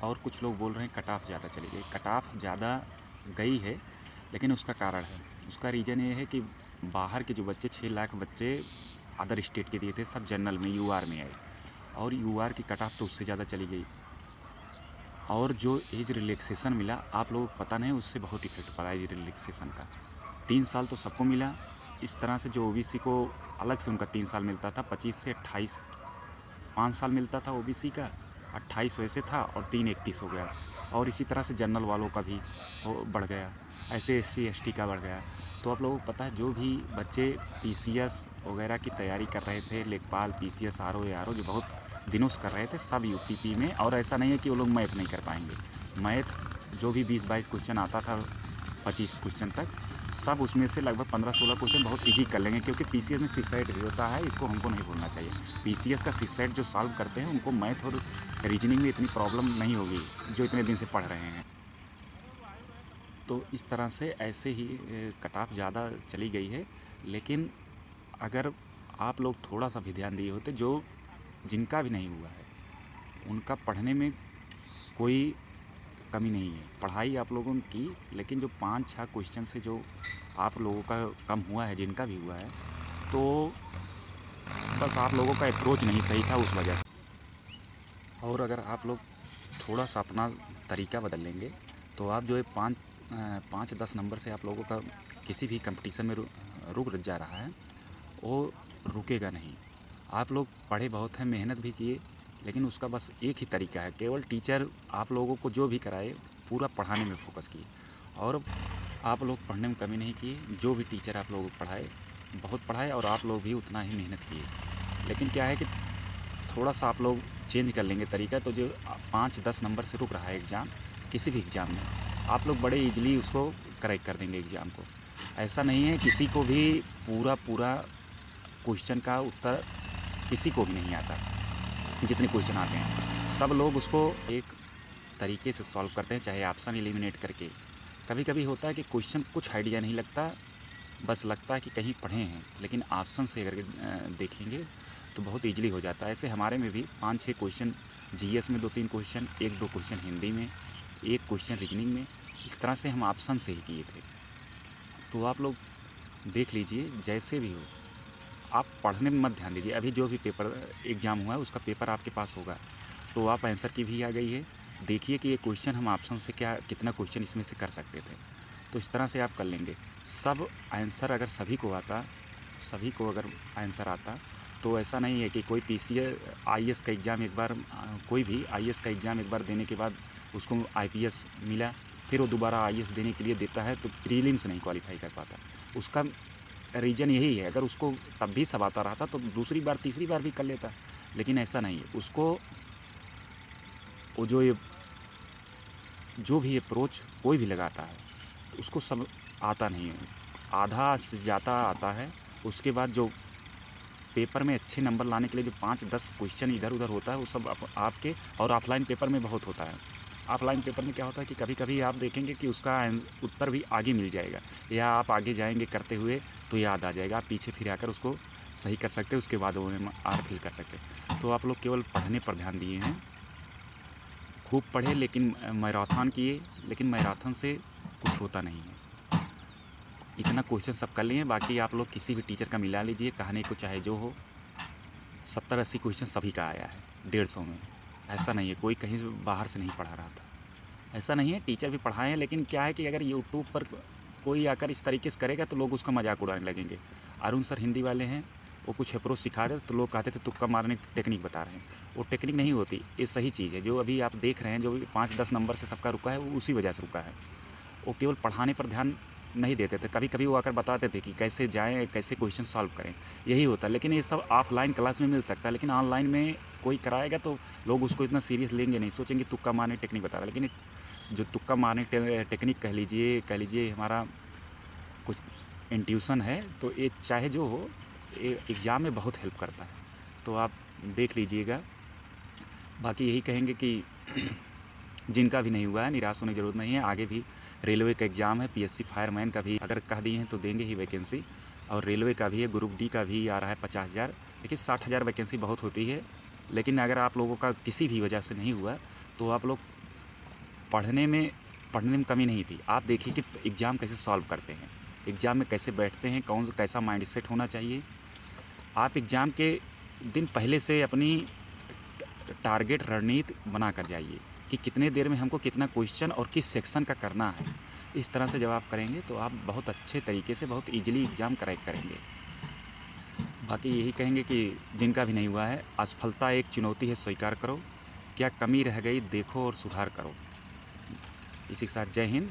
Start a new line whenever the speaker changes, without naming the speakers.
और कुछ लोग बोल रहे हैं कट ऑफ ज़्यादा चली गई। कट ऑफ ज़्यादा गई है, लेकिन उसका कारण है, उसका रीज़न ये है कि बाहर के जो बच्चे 6 लाख बच्चे अदर स्टेट के दिए थे, सब जनरल में यूआर में आए, और यूआर की कट ऑफ तो उससे ज़्यादा चली गई। और जो एज रिलैक्सेशन मिला, आप लोगों को पता नहीं, उससे बहुत इफेक्ट पड़ा एज रिलैक्सेशन का। 3 साल तो सबको मिला। इस तरह से जो ओबीसी को अलग से उनका 3 साल मिलता था, 25 से 28, 5 साल मिलता था ओबीसी का, 28 वैसे था और 3 31 हो गया। और इसी तरह से जनरल वालों का भी बढ़ गया, ऐसे एससी एसटी का बढ़ गया। तो आप लोगों को पता है, जो भी बच्चे पीसीएस वगैरह की तैयारी कर रहे थे, लेखपाल, पीसीएस, आरओ जो बहुत दिनों से कर रहे थे, सब यूपीपी में। और ऐसा नहीं है कि वो लोग मैथ नहीं कर पाएंगे। मैथ जो भी 20-22 क्वेश्चन आता था, 25 क्वेश्चन तक, सब उसमें से लगभग 15-16 क्वेश्चन बहुत इजी कर लेंगे, क्योंकि पीसीएस में सीसेट भी होता है, इसको हमको नहीं भूलना चाहिए। पीसीएस का सीसेट जो सॉल्व करते हैं, उनको मैथ और रीजनिंग में इतनी प्रॉब्लम नहीं होगी, जो इतने दिन से पढ़ रहे हैं। तो इस तरह से ऐसे ही कट ऑफ ज़्यादा चली गई है। लेकिन अगर आप लोग थोड़ा सा भी ध्यान दिए होते, जो जिनका भी नहीं हुआ है, उनका पढ़ने में कोई कमी नहीं है, पढ़ाई आप लोगों ने की। लेकिन जो 5-6 क्वेश्चन से जो आप लोगों का कम हुआ है, जिनका भी हुआ है, तो बस आप लोगों का अप्रोच नहीं सही था उस वजह से। और अगर आप लोग थोड़ा सा अपना तरीका बदल लेंगे, तो आप जो है 5-10 नंबर से आप लोगों का किसी भी कंपटीशन में रुक जा रहा है, वो रुकेगा नहीं। आप लोग पढ़े बहुत हैं, मेहनत भी किए, लेकिन उसका बस एक ही तरीका है, केवल टीचर आप लोगों को जो भी कराए पूरा पढ़ाने में फोकस किए। और आप लोग पढ़ने में कमी नहीं किए, जो भी टीचर आप लोगों को पढ़ाए बहुत पढ़ाए, और आप लोग भी उतना ही मेहनत किए। लेकिन क्या है कि थोड़ा सा आप लोग चेंज कर लेंगे तरीका, तो जो 5-10 नंबर से रुक रहा है एग्ज़ाम, किसी भी एग्ज़ाम में, आप लोग बड़े ईजिली उसको करेक्ट कर देंगे एग्ज़ाम को। ऐसा नहीं है किसी को भी पूरा क्वेश्चन का उत्तर किसी को भी नहीं आता, जितने क्वेश्चन आते हैं सब लोग उसको एक तरीके से सॉल्व करते हैं, चाहे ऑप्शन एलिमिनेट करके। कभी कभी होता है कि क्वेश्चन कुछ आइडिया नहीं लगता, बस लगता है कि कहीं पढ़े हैं, लेकिन ऑप्शन से अगर देखेंगे तो बहुत ईजिली हो जाता है। ऐसे हमारे में भी 5-6 क्वेश्चन जीएस में, 2-3 क्वेश्चन, 1-2 क्वेश्चन हिंदी में, 1 क्वेश्चन रीजनिंग में, इस तरह से हम ऑप्शन से ही किए थे। तो आप लोग देख लीजिए, जैसे भी हो आप पढ़ने में मत ध्यान दीजिए। अभी जो भी पेपर एग्ज़ाम हुआ है, उसका पेपर आपके पास होगा, तो आप आंसर की भी आ गई है, देखिए कि ये क्वेश्चन हम ऑप्शन से कितना क्वेश्चन इसमें से कर सकते थे। तो इस तरह से आप कर लेंगे। सब आंसर अगर सभी को अगर आंसर आता, तो ऐसा नहीं है कि कोई आईएएस का एग्ज़ाम एक बार, कोई भी आईएएस का एग्ज़ाम एक बार देने के बाद उसको आईपीएस मिला, फिर वो दोबारा आईएएस देने के लिए देता है, तो प्रीलिम्स नहीं क्वालिफाई कर पाता। उसका रीज़न यही है, अगर उसको तब भी सब आता रहा था तो दूसरी बार तीसरी बार भी कर लेता। लेकिन ऐसा नहीं है, उसको वो जो भी अप्रोच कोई भी लगाता है, तो उसको सब आता नहीं है, आधा से ज़्यादा आता है। उसके बाद जो पेपर में अच्छे नंबर लाने के लिए जो 5-10 क्वेश्चन इधर उधर होता है, वो सब आपके और ऑफलाइन पेपर में बहुत होता है। ऑफलाइन पेपर में क्या होता है कि कभी कभी आप देखेंगे कि उसका उत्तर भी आगे मिल जाएगा, या आप आगे जाएंगे करते हुए तो याद आ जाएगा, आप पीछे फिर आकर उसको सही कर सकते हैं, उसके बाद OMR फिल कर सकते हैं। तो आप लोग केवल पढ़ने पर ध्यान दिए हैं, खूब पढ़े, लेकिन मैराथन किए, लेकिन मैराथन से कुछ होता नहीं है। इतना क्वेश्चन सब कर लिए, बाकी आप लोग किसी भी टीचर का मिला लीजिए, कहानी को चाहे जो हो, 70-80 क्वेश्चन सभी का आया है 150 में। ऐसा नहीं है कोई कहीं बाहर से नहीं पढ़ा रहा था, ऐसा नहीं है, टीचर भी पढ़ाए हैं। लेकिन क्या है कि अगर यूट्यूब पर कोई आकर इस तरीके से करेगा तो लोग उसका मजाक उड़ाने लगेंगे। अरुण सर हिंदी वाले हैं, वो कुछ अप्रोच सिखा रहे तो लोग कहते थे तुक्का मारने की टेक्निक बता रहे हैं। वो टेक्निक नहीं होती, ये सही चीज़ है। जो अभी आप देख रहे हैं, जो 5-10 नंबर से सबका रुका है, वो उसी वजह से रुका है। वो केवल पढ़ाने पर ध्यान नहीं देते थे, कभी कभी वो आकर बताते थे कि कैसे जाएं, कैसे क्वेश्चन सॉल्व करें, यही होता है। लेकिन ये सब ऑफलाइन क्लास में मिल सकता है, लेकिन ऑनलाइन में कोई कराएगा तो लोग उसको इतना सीरियस लेंगे नहीं, सोचेंगे तुक्का मारने टेक्निक बता रहा है। लेकिन जो तुक्का मारने टेक्निक कह लीजिए हमारा कुछ इंट्यूशन है, तो ये चाहे जो हो, ये एग्ज़ाम में बहुत हेल्प करता है। तो आप देख लीजिएगा। बाकी यही कहेंगे कि जिनका भी नहीं हुआ है, निराश होने की ज़रूरत नहीं है। आगे भी रेलवे का एग्ज़ाम है, पीएससी फायरमैन का भी अगर कह दिए हैं तो देंगे ही वैकेंसी, और रेलवे का भी है, ग्रुप डी का भी आ रहा है 50,000। देखिए 60,000 वैकेंसी बहुत होती है, लेकिन अगर आप लोगों का किसी भी वजह से नहीं हुआ तो आप लोग पढ़ने में कमी नहीं थी। आप देखिए कि एग्ज़ाम कैसे सॉल्व करते हैं, एग्ज़ाम में कैसे बैठते हैं, कैसा माइंड सेट होना चाहिए। आप एग्ज़ाम के दिन पहले से अपनी टारगेट रणनीति बना कर जाइए कि कितने देर में हमको कितना क्वेश्चन और किस सेक्शन का करना है। इस तरह से जब आप करेंगे तो आप बहुत अच्छे तरीके से बहुत ईजिली एग्ज़ाम क्रैक करेंगे। बाकी यही कहेंगे कि जिनका भी नहीं हुआ है, असफलता एक चुनौती है, स्वीकार करो। क्या कमी रह गई देखो और सुधार करो। इसी के साथ जय हिंद।